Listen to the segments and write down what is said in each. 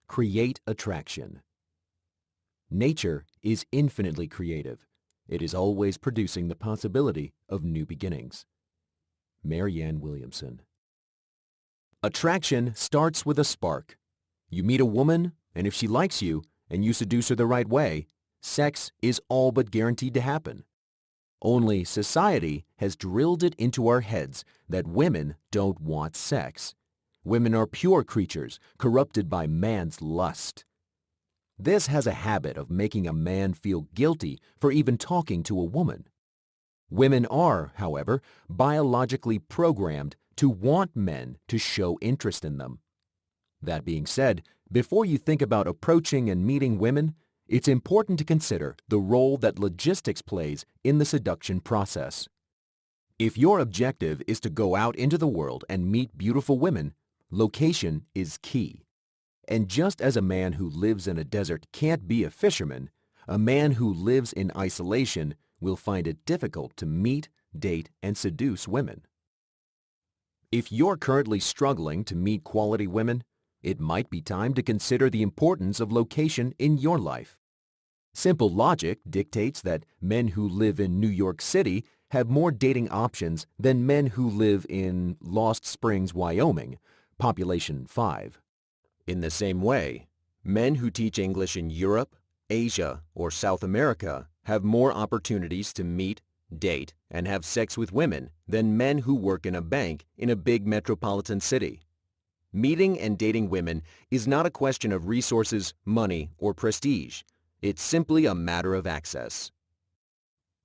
Create attraction. Nature is infinitely creative. It is always producing the possibility of new beginnings. Marianne Williamson. Attraction starts with a spark. You meet a woman, and if she likes you and you seduce her the right way, sex is all but guaranteed to happen. Only society has drilled it into our heads that women don't want sex. Women are pure creatures, corrupted by man's lust. This has a habit of making a man feel guilty for even talking to a woman. Women are, however, biologically programmed to want men to show interest in them. That being said, before you think about approaching and meeting women, it's important to consider the role that logistics plays in the seduction process. If your objective is to go out into the world and meet beautiful women, location is key. And just as a man who lives in a desert can't be a fisherman, a man who lives in isolation will find it difficult to meet, date, and seduce women. If you're currently struggling to meet quality women, it might be time to consider the importance of location in your life. Simple logic dictates that men who live in New York City have more dating options than men who live in Lost Springs, Wyoming, population 5. In the same way, men who teach English in Europe, Asia, or South America have more opportunities to meet, date, and have sex with women than men who work in a bank in a big metropolitan city. Meeting and dating women is not a question of resources, money, or prestige. It's simply a matter of access.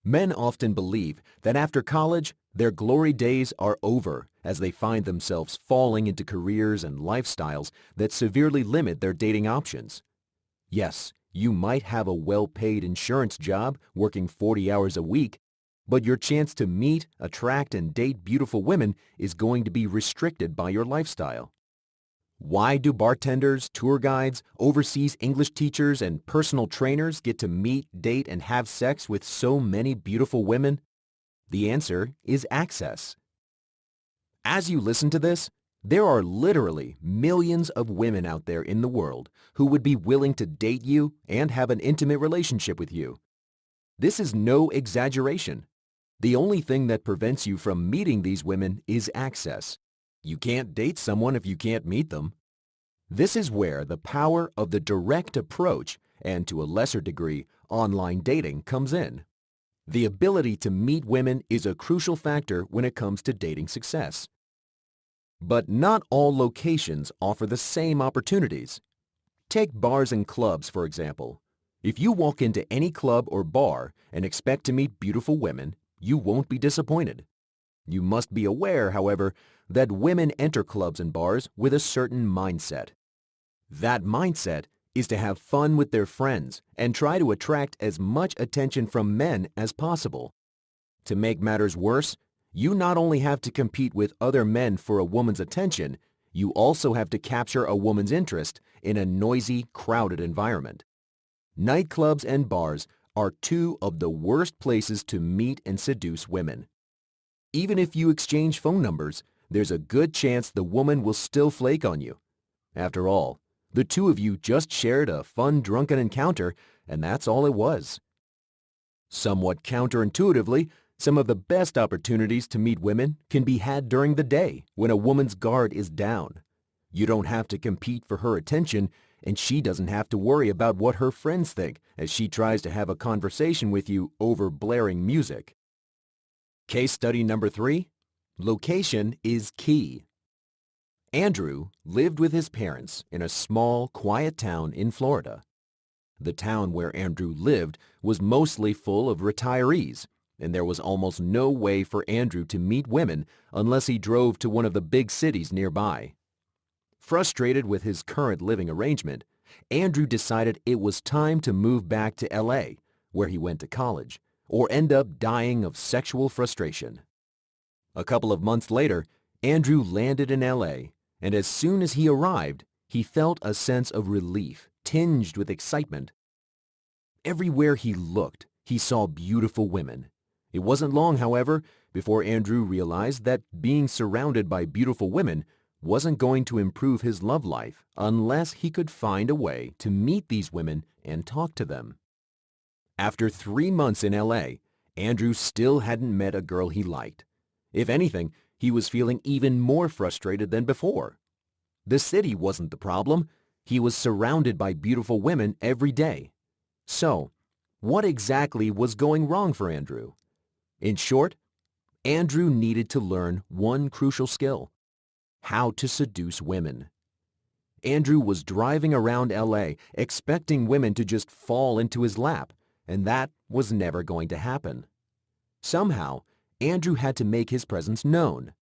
Men often believe that after college, their glory days are over as they find themselves falling into careers and lifestyles that severely limit their dating options. Yes, you might have a well-paid insurance job working 40 hours a week, but your chance to meet, attract, and date beautiful women is going to be restricted by your lifestyle. Why do bartenders, tour guides, overseas English teachers, and personal trainers get to meet, date, and have sex with so many beautiful women? The answer is access. As you listen to this, there are literally millions of women out there in the world who would be willing to date you and have an intimate relationship with you. This is no exaggeration. The only thing that prevents you from meeting these women is access. You can't date someone if you can't meet them. This is where the power of the direct approach and, to a lesser degree, online dating comes in. The ability to meet women is a crucial factor when it comes to dating success. But not all locations offer the same opportunities. Take bars and clubs, for example. If you walk into any club or bar and expect to meet beautiful women, you won't be disappointed. You must be aware, however, that women enter clubs and bars with a certain mindset. That mindset is to have fun with their friends and try to attract as much attention from men as possible. To make matters worse, you not only have to compete with other men for a woman's attention, you also have to capture a woman's interest in a noisy, crowded environment. Nightclubs and bars are two of the worst places to meet and seduce women. Even if you exchange phone numbers, there's a good chance the woman will still flake on you. After all, the two of you just shared a fun drunken encounter, and that's all it was. Somewhat counterintuitively, some of the best opportunities to meet women can be had during the day when a woman's guard is down. You don't have to compete for her attention, and she doesn't have to worry about what her friends think as she tries to have a conversation with you over blaring music. Case study number 3, location is key. Andrew lived with his parents in a small, quiet town in Florida. The town where Andrew lived was mostly full of retirees, and there was almost no way for Andrew to meet women unless he drove to one of the big cities nearby. Frustrated with his current living arrangement, Andrew decided it was time to move back to LA, where he went to college, or end up dying of sexual frustration. A couple of months later, Andrew landed in LA, and as soon as he arrived, he felt a sense of relief tinged with excitement. Everywhere he looked, he saw beautiful women. It wasn't long, however, before Andrew realized that being surrounded by beautiful women wasn't going to improve his love life unless he could find a way to meet these women and talk to them. After 3 months in LA, Andrew still hadn't met a girl he liked. If anything, he was feeling even more frustrated than before. The city wasn't the problem. He was surrounded by beautiful women every day. So, what exactly was going wrong for Andrew? In short, Andrew needed to learn one crucial skill: how to seduce women. Andrew was driving around LA expecting women to just fall into his lap, and that was never going to happen. Somehow, Andrew had to make his presence known.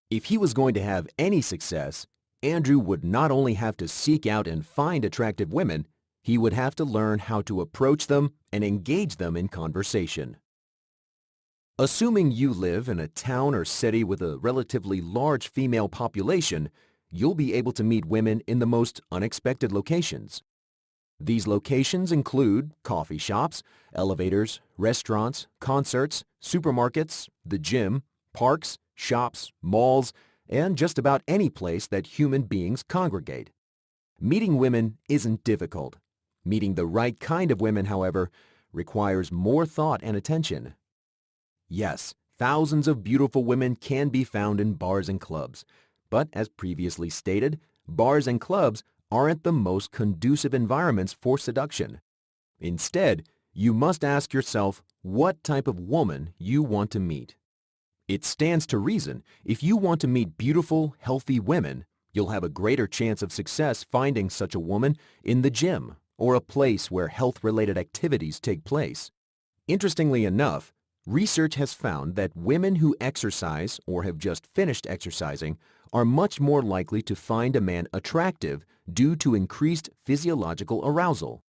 If he was going to have any success, Andrew would not only have to seek out and find attractive women, he would have to learn how to approach them and engage them in conversation. Assuming you live in a town or city with a relatively large female population, you'll be able to meet women in the most unexpected locations. These locations include coffee shops, elevators, restaurants, concerts, supermarkets, the gym, parks, shops, malls, and just about any place that human beings congregate. Meeting women isn't difficult. Meeting the right kind of women, however, requires more thought and attention. Yes, thousands of beautiful women can be found in bars and clubs, but as previously stated, bars and clubs aren't the most conducive environments for seduction. Instead, you must ask yourself what type of woman you want to meet. It stands to reason, if you want to meet beautiful, healthy women, you'll have a greater chance of success finding such a woman in the gym or a place where health-related activities take place. Interestingly enough, research has found that women who exercise or have just finished exercising are much more likely to find a man attractive due to increased physiological arousal.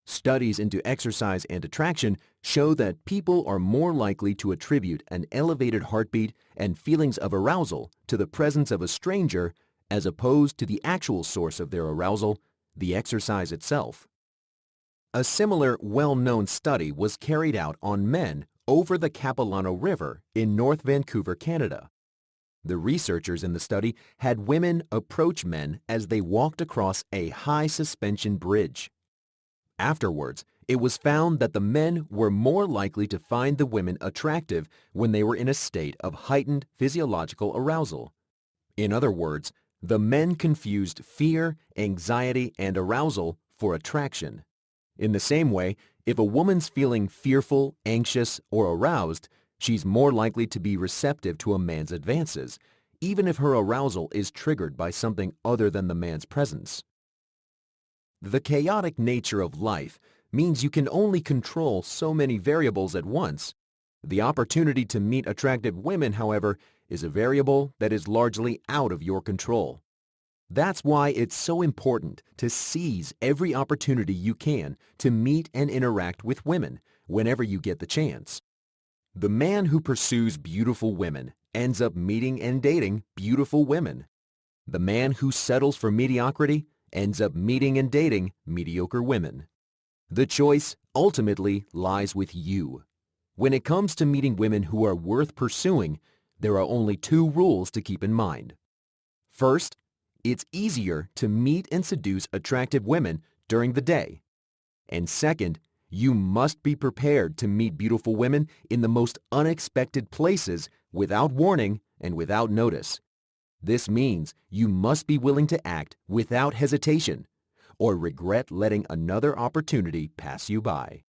Studies into exercise and attraction show that people are more likely to attribute an elevated heartbeat and feelings of arousal to the presence of a stranger as opposed to the actual source of their arousal, the exercise itself. A similar well-known study was carried out on men over the Capilano River in North Vancouver, Canada. The researchers in the study had women approach men as they walked across a high-suspension bridge. Afterwards, it was found that the men were more likely to find the women attractive when they were in a state of heightened physiological arousal. In other words, the men confused fear, anxiety, and arousal for attraction. In the same way, if a woman's feeling fearful, anxious, or aroused, she's more likely to be receptive to a man's advances, even if her arousal is triggered by something other than the man's presence. The chaotic nature of life means you can only control so many variables at once. The opportunity to meet attractive women, however, is a variable that is largely out of your control. That's why it's so important to seize every opportunity you can to meet and interact with women whenever you get the chance. The man who pursues beautiful women ends up meeting and dating beautiful women. The man who settles for mediocrity ends up meeting and dating mediocre women. The choice ultimately lies with you. When it comes to meeting women who are worth pursuing, there are only 2 rules to keep in mind. First, it's easier to meet and seduce attractive women during the day. And second, you must be prepared to meet beautiful women in the most unexpected places without warning and without notice. This means you must be willing to act without hesitation or regret letting another opportunity pass you by.